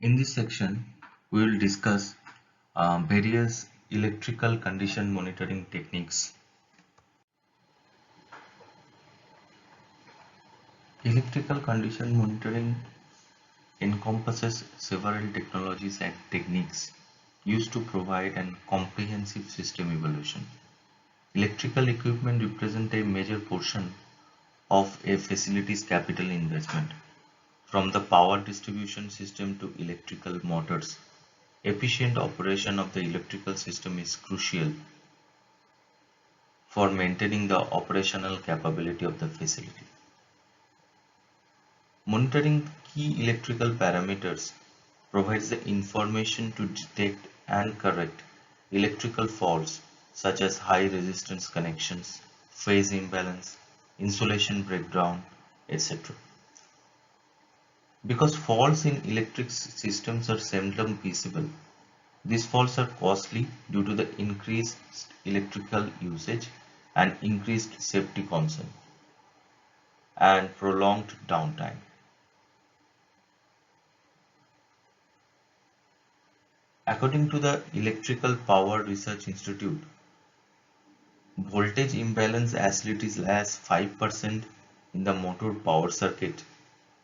In this section, we will discuss various electrical condition monitoring techniques. Electrical condition monitoring encompasses several technologies and techniques used to provide an comprehensive system evaluation. Electrical equipment represent a major portion of a facility's capital investment, from the power distribution system to electrical motors. Efficient operation of the electrical system is crucial for maintaining the operational capability of the facility. Monitoring key electrical parameters provides the information to detect and correct electrical faults such as high resistance connections, phase imbalance, insulation breakdown, etc. Because faults in electric systems are seldom visible, these faults are costly due to the increased electrical usage and increased safety concern and prolonged downtime. According to the Electrical Power Research Institute, voltage imbalance as little as 5% in the motor power circuit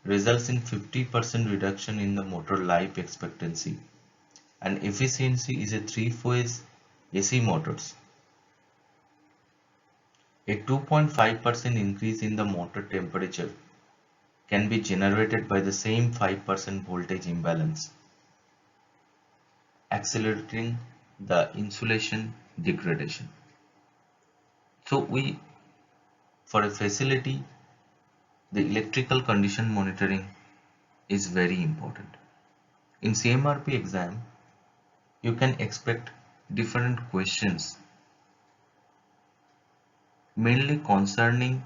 results in 50% reduction in the motor life expectancy, and efficiency is a three-phase AC motors. A 2.5% increase in the motor temperature can be generated by the same 5% voltage imbalance, accelerating the insulation degradation. So for a facility, the electrical condition monitoring is very important. In CMRP exam, you can expect different questions mainly concerning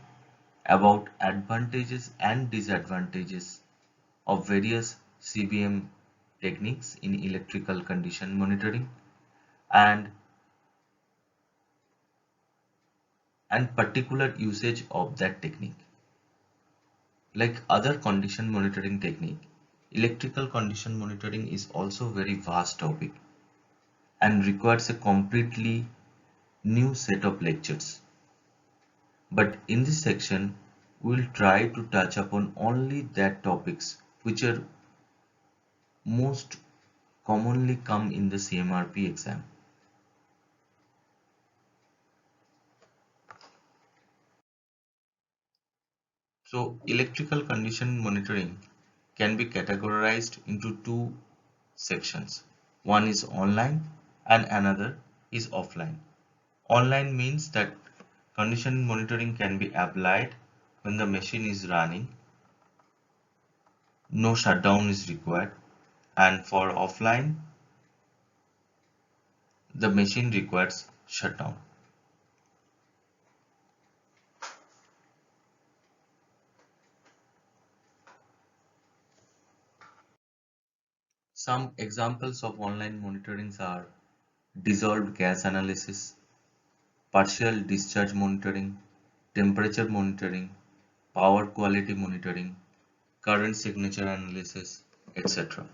about advantages and disadvantages of various CBM techniques in electrical condition monitoring and particular usage of that technique. Like other condition monitoring technique, electrical condition monitoring is also very vast topic and requires a completely new set of lectures. But in this section, we will try to touch upon only that topics which are most commonly come in the CMRP exam. So electrical condition monitoring can be categorized into two sections. One is online and another is offline. Online means that condition monitoring can be applied when the machine is running, no shutdown is required, and for offline, the machine requires shutdown. Some examples of online monitorings are dissolved gas analysis, partial discharge monitoring, temperature monitoring, power quality monitoring, current signature analysis, etc.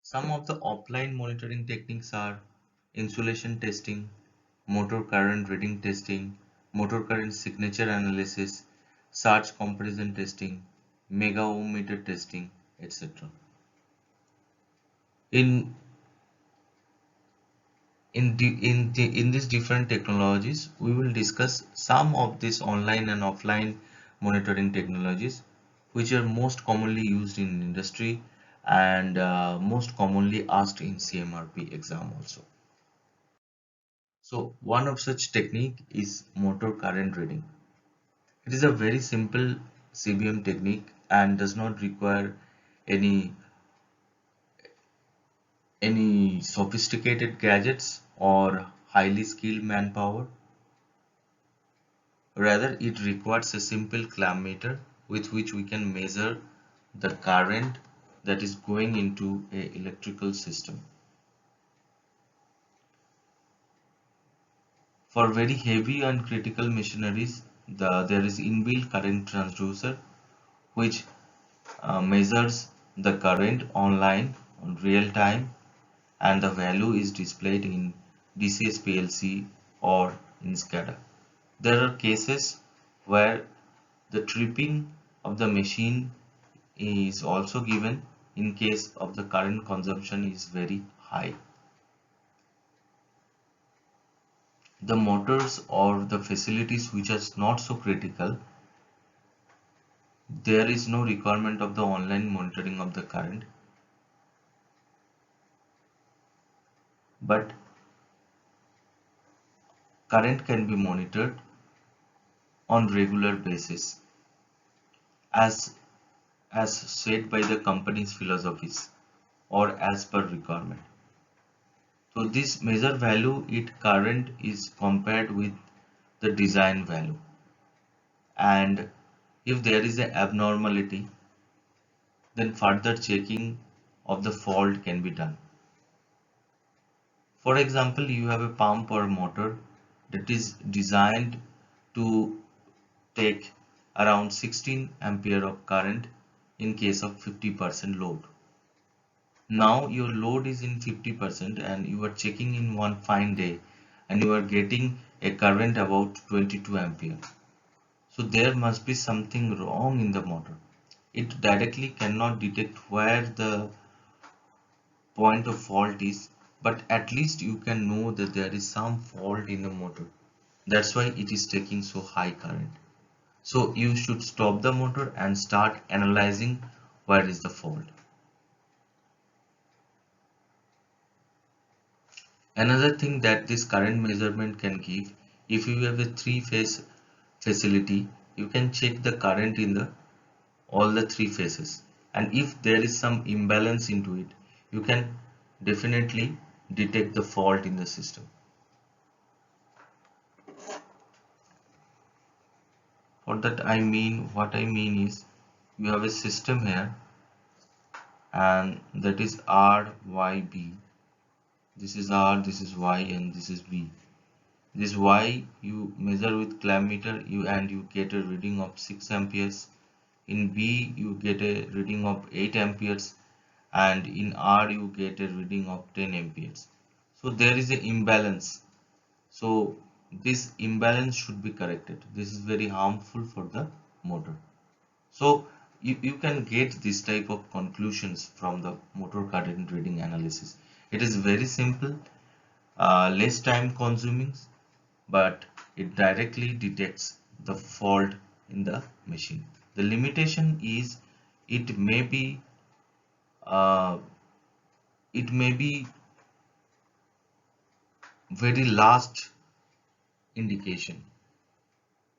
Some of the offline monitoring techniques are insulation testing, motor current reading testing, motor current signature analysis, surge comparison testing, mega ohm meter testing, etc. In in these different technologies, we will discuss some of these online and offline monitoring technologies which are most commonly used in industry and most commonly asked in CMRP exam also. So one of such technique is motor current reading. It is a very simple CBM technique and does not require any sophisticated gadgets or highly skilled manpower. Rather, it requires a simple clamp meter with which we can measure the current that is going into a electrical system. For very heavy and critical machineries, there is inbuilt current transducer which measures the current online on real time, and the value is displayed in DCS PLC or in SCADA. There are cases where the tripping of the machine is also given in case of the current consumption is very high. The motors or the facilities which are not so critical, there is no requirement of the online monitoring of the current, but current can be monitored on regular basis as said by the company's philosophies or as per requirement. So this measure value it current is compared with the design value, and if there is an abnormality, then further checking of the fault can be done. For example, you have a pump or motor that is designed to take around 16 ampere of current in case of 50% load. Now your load is in 50% and you are checking in one fine day and you are getting a current about 22 ampere. So there must be something wrong in the motor. It directly cannot detect where the point of fault is, but at least you can know that there is some fault in the motor. That's why it is taking so high current. So you should stop the motor and start analyzing where is the fault. Another thing that this current measurement can give, if you have a three-phase facility, you can check the current in the all the three phases, and if there is some imbalance into it, you can definitely detect the fault in the system. For that what I mean is you have a system here, and that is R, Y, B. This is R, this is Y, and this is B. This Y you measure with clamp meter and you get a reading of 6 amperes. In B you get a reading of 8 amperes, and in R you get a reading of 10 amperes. So there is an imbalance. So this imbalance should be corrected. This is very harmful for the motor. So you can get this type of conclusions from the motor current reading analysis. It is very simple, less time consuming, but it directly detects the fault in the machine. The limitation is it may be uh, it may be very last indication,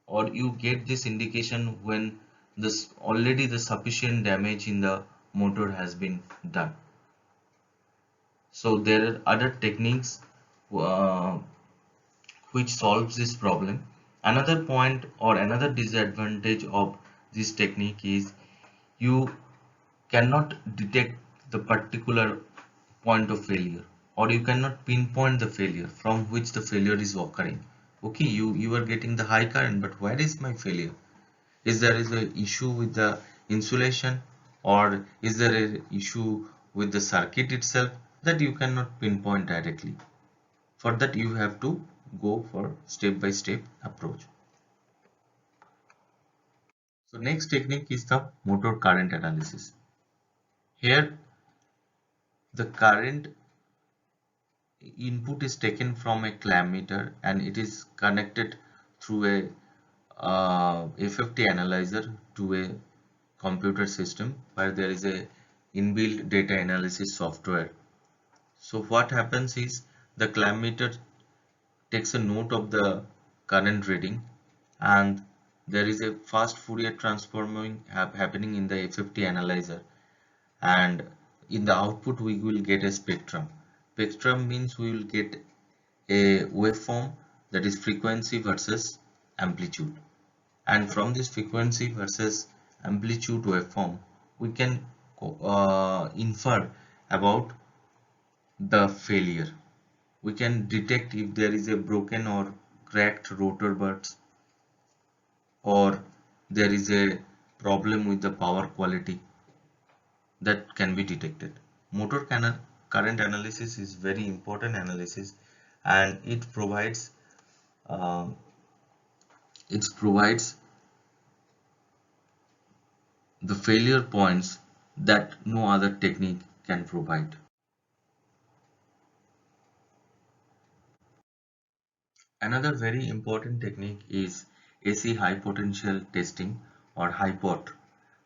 or you get this indication when this already the sufficient damage in the motor has been done. So there are other techniques uh, which solves this problem. Another point or another disadvantage of this technique is you cannot detect the particular point of failure, or you cannot pinpoint the failure from which the failure is occurring. Okay, you are getting the high current, but where is my failure? Is there is a issue with the insulation, or is there a issue with the circuit itself? That you cannot pinpoint directly. For that you have to go for step by step approach. So next technique is the motor current analysis. Here the current input is taken from a clamp meter and it is connected through a FFT analyzer to a computer system where there is a inbuilt data analysis software. So what happens is the clamp meter takes a note of the current reading, and there is a fast Fourier transforming happening in the FFT analyzer, and in the output we will get a spectrum. Spectrum means we will get a waveform, that is frequency versus amplitude, and from this frequency versus amplitude waveform we can infer about the failure. We can detect if there is a broken or cracked rotor buds, or there is a problem with the power quality. that can be detected. Current analysis is very important analysis, and uh, it provides the failure points that no other technique can provide. Another very important technique is AC high potential testing, or HIPOT.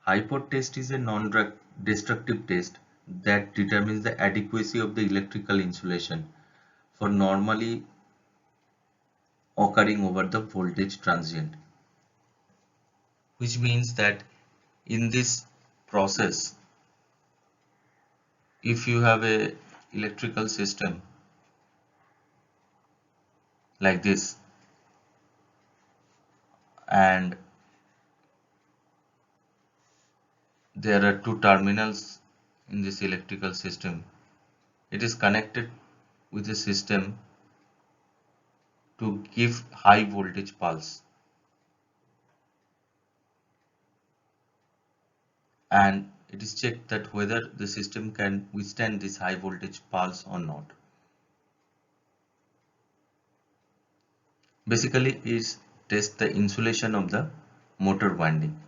HIPOT test is a non-destructive test that determines the adequacy of the electrical insulation for normally occurring over the voltage transient, which means that in this process, if you have a electrical system like this, and there are two terminals in this electrical system, it is connected with a system to give high voltage pulse, and it is checked that whether the system can withstand this high voltage pulse or not. Basically is test the insulation of the motor winding.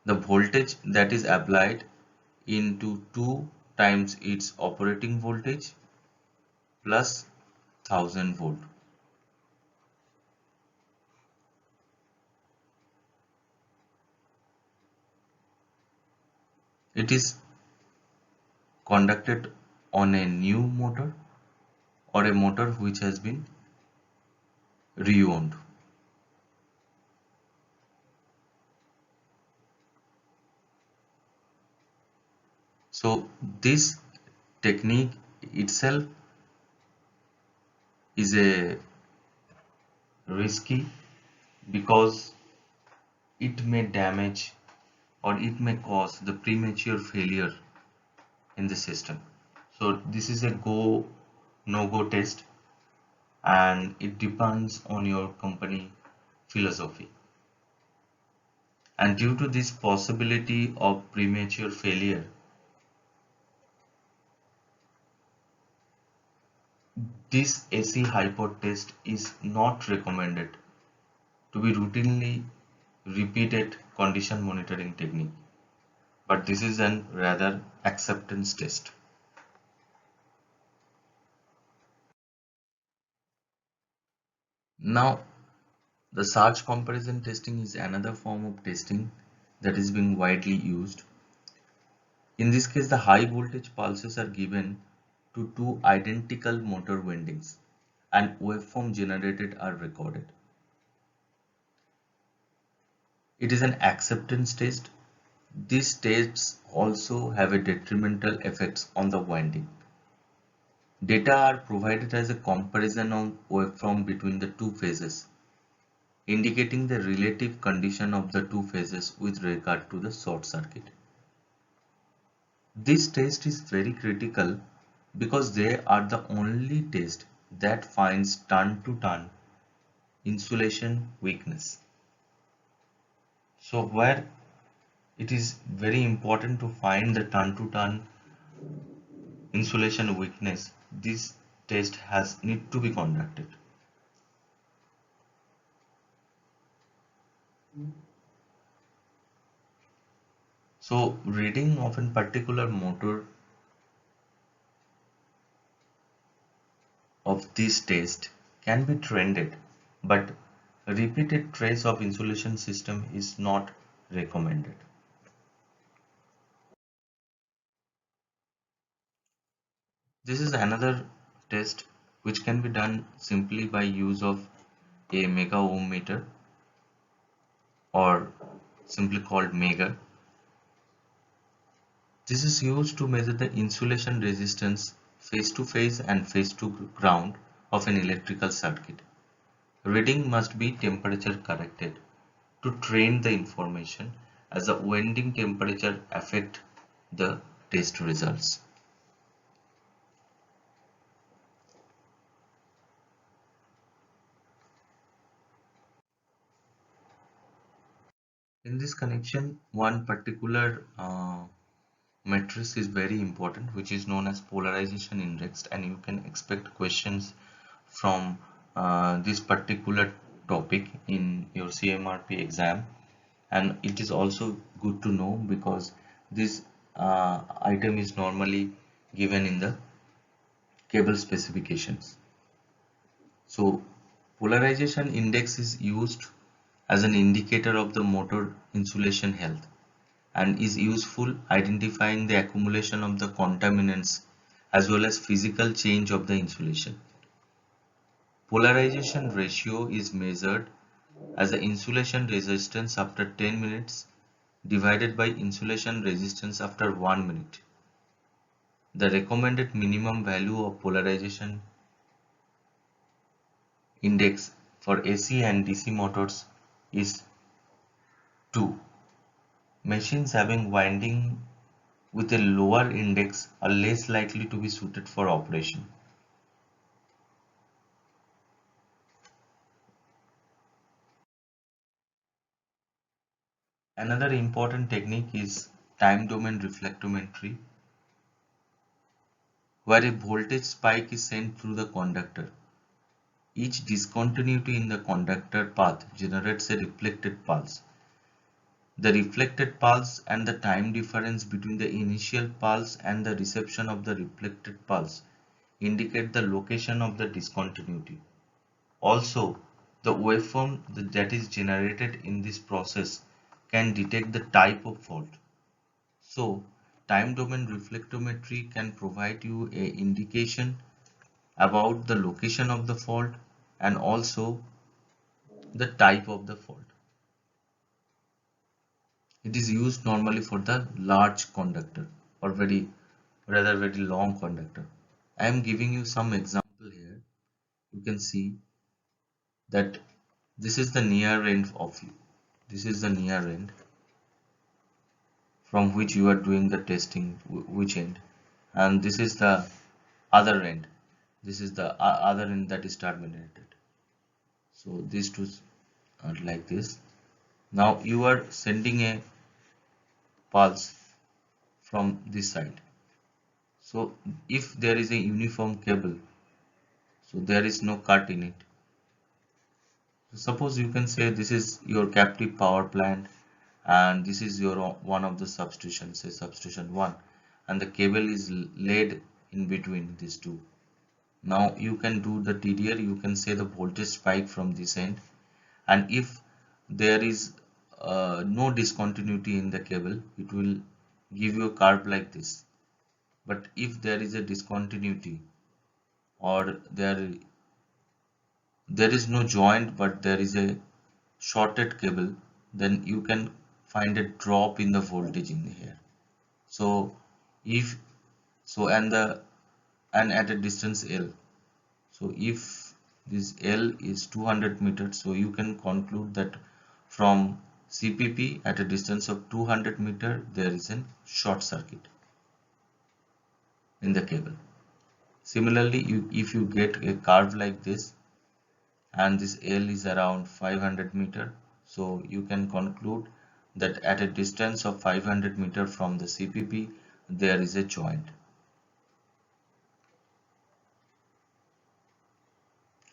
The voltage that is applied into 2 times its operating voltage plus 1000 volt. It is conducted on a new motor or a motor which has been rewound. So this technique itself is a risky because it may damage or it may cause the premature failure in the system. So this is a no-go test, and it depends on your company philosophy. And due to this possibility of premature failure, this AC hypot test is not recommended to be routinely repeated condition monitoring technique, but this is an rather acceptance test. Now, the surge comparison testing is another form of testing that is being widely used. In this case, the high voltage pulses are given to two identical motor windings, and waveform generated are recorded. It is an acceptance test. These tests also have a detrimental effects on the winding. Data are provided as a comparison of waveform between the two phases, indicating the relative condition of the two phases with regard to the short circuit. This test is very critical because they are the only test that finds turn-to-turn insulation weakness. So where it is very important to find the turn-to-turn insulation weakness, this test has need to be conducted. So reading of a particular motor of this test can be trended, but repeated trace of insulation system is not recommended. This is another test which can be done simply by use of a mega ohm meter, or simply called Megger. This is used to measure the insulation resistance face to face and face to ground of an electrical circuit. Reading must be temperature corrected to train the information, as the winding temperature affect the test results. In this connection, one particular matrix is very important, which is known as polarization index, and you can expect questions from this particular topic in your CMRP exam. And it is also good to know because this item is normally given in the cable specifications. So polarization index is used as an indicator of the motor insulation health and is useful identifying the accumulation of the contaminants as well as physical change of the insulation. Polarization ratio is measured as the insulation resistance after 10 minutes divided by insulation resistance after 1 minute. The recommended minimum value of polarization index for AC and DC motors is 2. Machines having winding with a lower index are less likely to be suited for operation. Another important technique is time domain reflectometry, where a voltage spike is sent through the conductor. Each discontinuity in the conductor path generates a reflected pulse. The reflected pulse and the time difference between the initial pulse and the reception of the reflected pulse indicate the location of the discontinuity. Also, the waveform that is generated in this process can detect the type of fault. So, time domain reflectometry can provide you an indication about the location of the fault and also the type of the fault. It is used normally for the large conductor or very long conductor. I am giving you some example here. You can see that this is the near end of you. This is the near end from which you are doing the testing, which end, and this is the other end. This is the other end that is terminated. So these two are like this. Now you are sending a pulse from this side. So if there is a uniform cable, so there is no cut in it. So suppose you can say this is your captive power plant and this is your one of the substations, say substation 1, and the cable is laid in between these two. Now you can do the TDR, you can say the voltage spike from this end, and if there is no discontinuity in the cable, it will give you a curve like this. But if there is a discontinuity or there is no joint but there is a shorted cable, then you can find a drop in the voltage in here. So if so and at a distance L, so if this L is 200 meters, so you can conclude that from CPP at a distance of 200 meter there is a short circuit in the cable. Similarly, if you get a curve like this and this L is around 500 meter, so you can conclude that at a distance of 500 meter from the CPP there is a joint.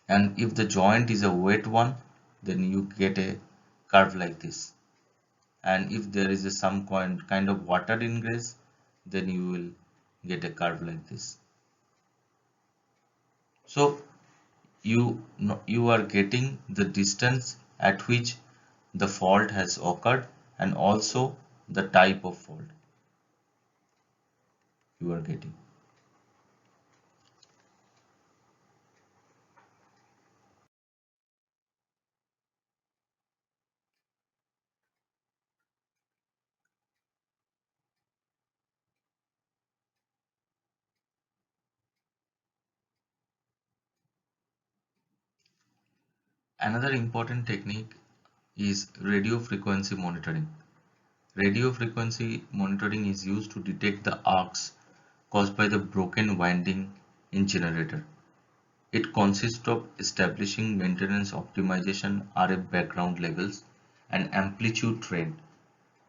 And if the joint is a wet one, then you get a curve like this. And if there is some kind of water ingress, then you will get a curve like this. So you are getting the distance at which the fault has occurred and also the type of fault you are getting. Another important technique is radio frequency monitoring. Radio frequency monitoring is used to detect the arcs caused by the broken winding in generator. It consists of establishing maintenance optimization RF background levels and amplitude trend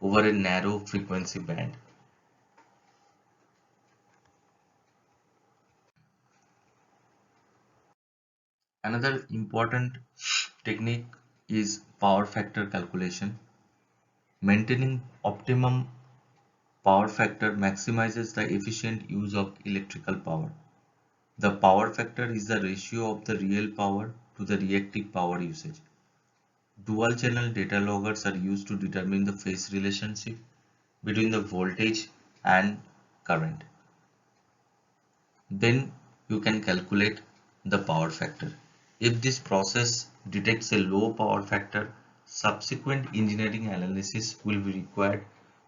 over a narrow frequency band. Another important technique is power factor calculation. Maintaining optimum power factor maximizes the efficient use of electrical power. The power factor is the ratio of the real power to the reactive power usage. Dual channel data loggers are used to determine the phase relationship between the voltage and current. Then you can calculate the power factor. If this process detects a low power factor, subsequent engineering analysis will be required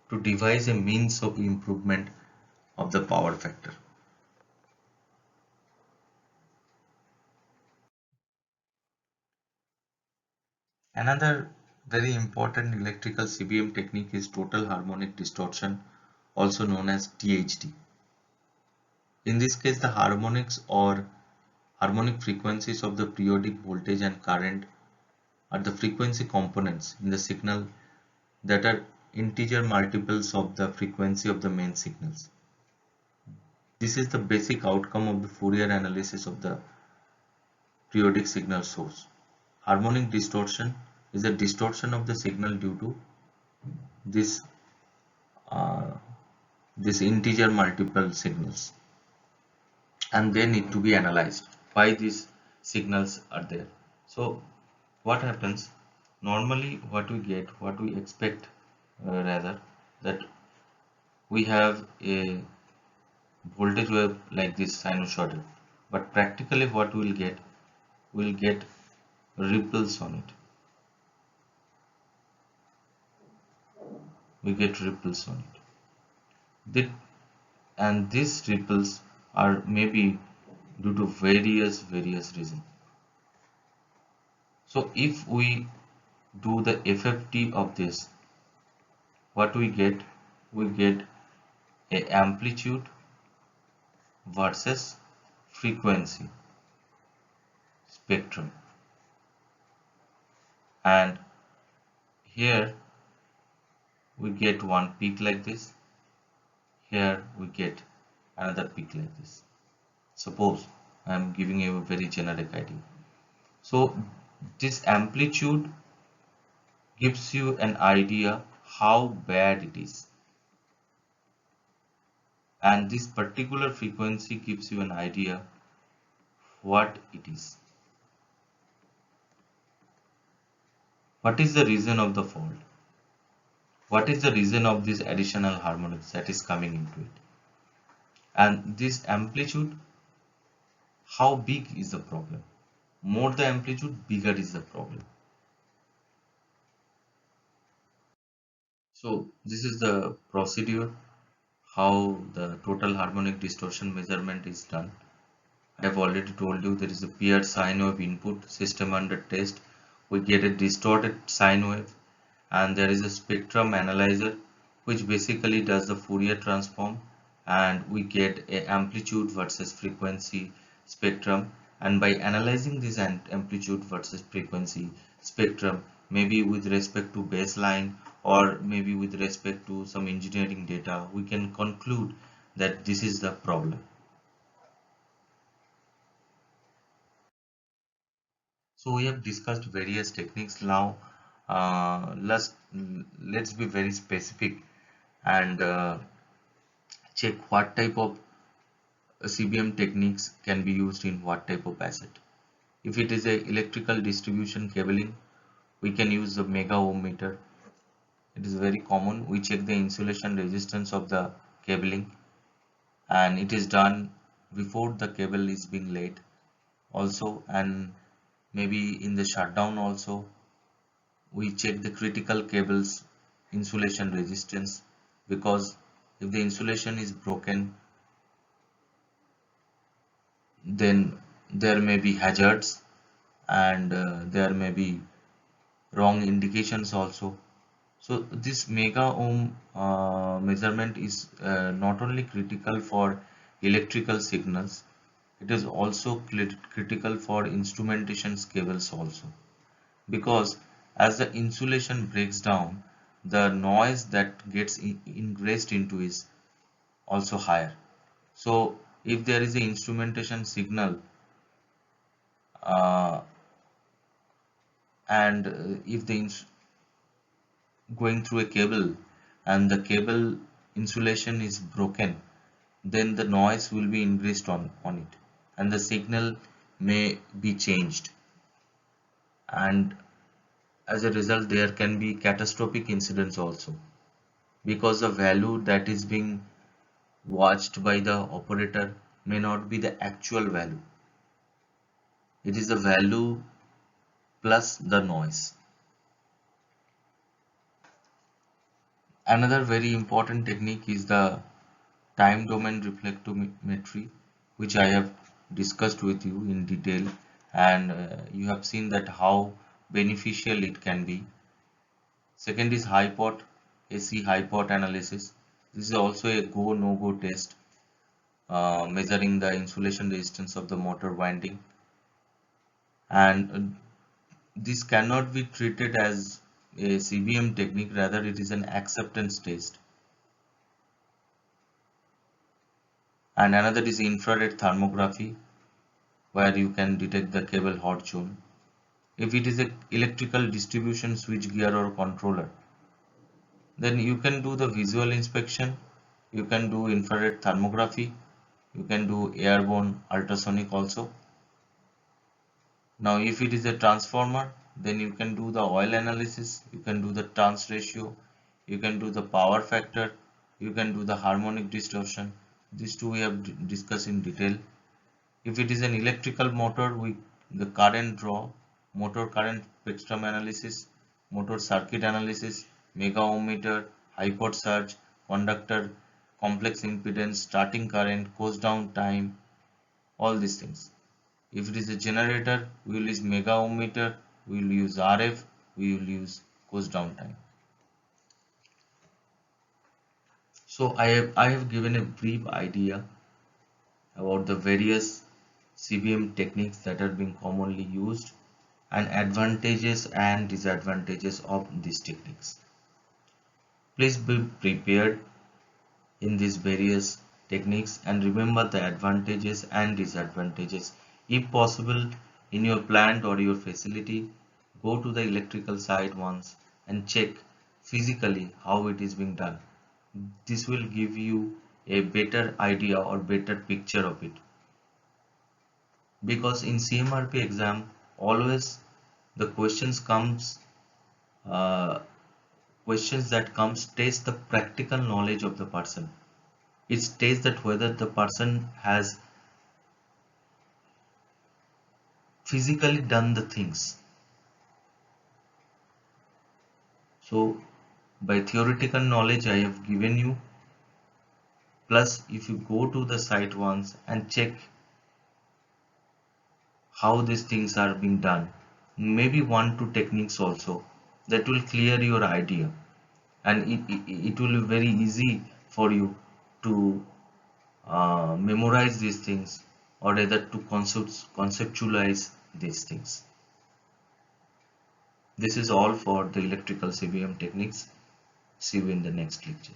to devise a means of improvement of the power factor. Another very important electrical CBM technique is total harmonic distortion, also known as THD. In this case, the harmonics or harmonic frequencies of the periodic voltage and current are the frequency components in the signal that are integer multiples of the frequency of the main signals. This is the basic outcome of the Fourier analysis of the periodic signal source. Harmonic distortion is a distortion of the signal due to this uh, this integer multiple signals, and they need to be analyzed why these signals are there. So what happens normally, what we expect, rather, that we have a voltage wave like this sinusoidal, but practically what we'll get ripples on it. We get ripples on it. And these ripples are maybe due to various reasons. So if we do the FFT of this, what we get? We get a amplitude versus frequency spectrum, and here we get one peak like this, here we get another peak like this. Suppose I am giving you a very generic idea. So this amplitude gives you an idea how bad it is, and this particular frequency gives you an idea what it is. What is the reason of the fault? What is the reason of this additional harmonics that is coming into it? And this amplitude, how big is the problem? More the amplitude, bigger is the problem. So this is the procedure how the total harmonic distortion measurement is done. I have already told you there is a paired sine wave input system under test. We get a distorted sine wave, and there is a spectrum analyzer which basically does the Fourier transform, and we get a amplitude versus frequency spectrum, and by analyzing this amplitude versus frequency spectrum, maybe with respect to baseline or maybe with respect to some engineering data, we can conclude that this is the problem. So we have discussed various techniques. Now let's be very specific and check what type of CBM techniques can be used in what type of asset. If it is a electrical distribution cabling, we can use the mega ohm meter. It is very common. We check the insulation resistance of the cabling, and it is done before the cable is being laid also, and maybe in the shutdown also. We check the critical cables insulation resistance, because if the insulation is broken, then there may be hazards, and there may be wrong indications also. So this mega ohm measurement is not only critical for electrical signals, it is also critical for instrumentation cables also, because as the insulation breaks down, the noise that gets ingressed into is also higher. So if there is an instrumentation signal uh, and if the going through a cable and the cable insulation is broken, then the noise will be increased on it and the signal may be changed, and as a result there can be catastrophic incidents also, because the value that is being watched by the operator may not be the actual value. It is the value plus the noise. Another very important technique is the time domain reflectometry, which I have discussed with you in detail, and you have seen that how beneficial it can be. Second is HiPot, AC HiPot analysis. This is also a go no go test, measuring the insulation resistance of the motor winding, and this cannot be treated as a CBM technique, rather it is an acceptance test. And another is infrared thermography, where you can detect the cable hot zone. If it is a electrical distribution switch gear or controller, then you can do the visual inspection, you can do infrared thermography, you can do airborne ultrasonic also. Now if it is a transformer, then you can do the oil analysis, you can do the trans ratio, you can do the power factor, you can do the harmonic distortion. These two we have discussed in detail. If it is an electrical motor, with the current draw, motor current spectrum analysis, motor circuit analysis, mega ohmmeter, hypot surge, conductor, complex impedance, starting current, coast down time, all these things. If it is a generator, we will use mega ohmmeter, we will use RF, we will use coast down time. So I have given a brief idea about the various CBM techniques that are being commonly used and advantages and disadvantages of these techniques. Please be prepared in these various techniques and remember the advantages and disadvantages. If possible, in your plant or your facility, go to the electrical site once and check physically how it is being done. This will give you a better idea or better picture of it. Because in CMRP exam, always the uh, questions that comes test the practical knowledge of the person. It states that whether the person has physically done the things. So by theoretical knowledge I have given you, plus if you go to the site once and check how these things are being done, maybe one two techniques also, that will clear your idea, and it will be very easy for you to memorize these things, or rather to conceptualize these things. This is all for the electrical CBM techniques. See you in the next lecture.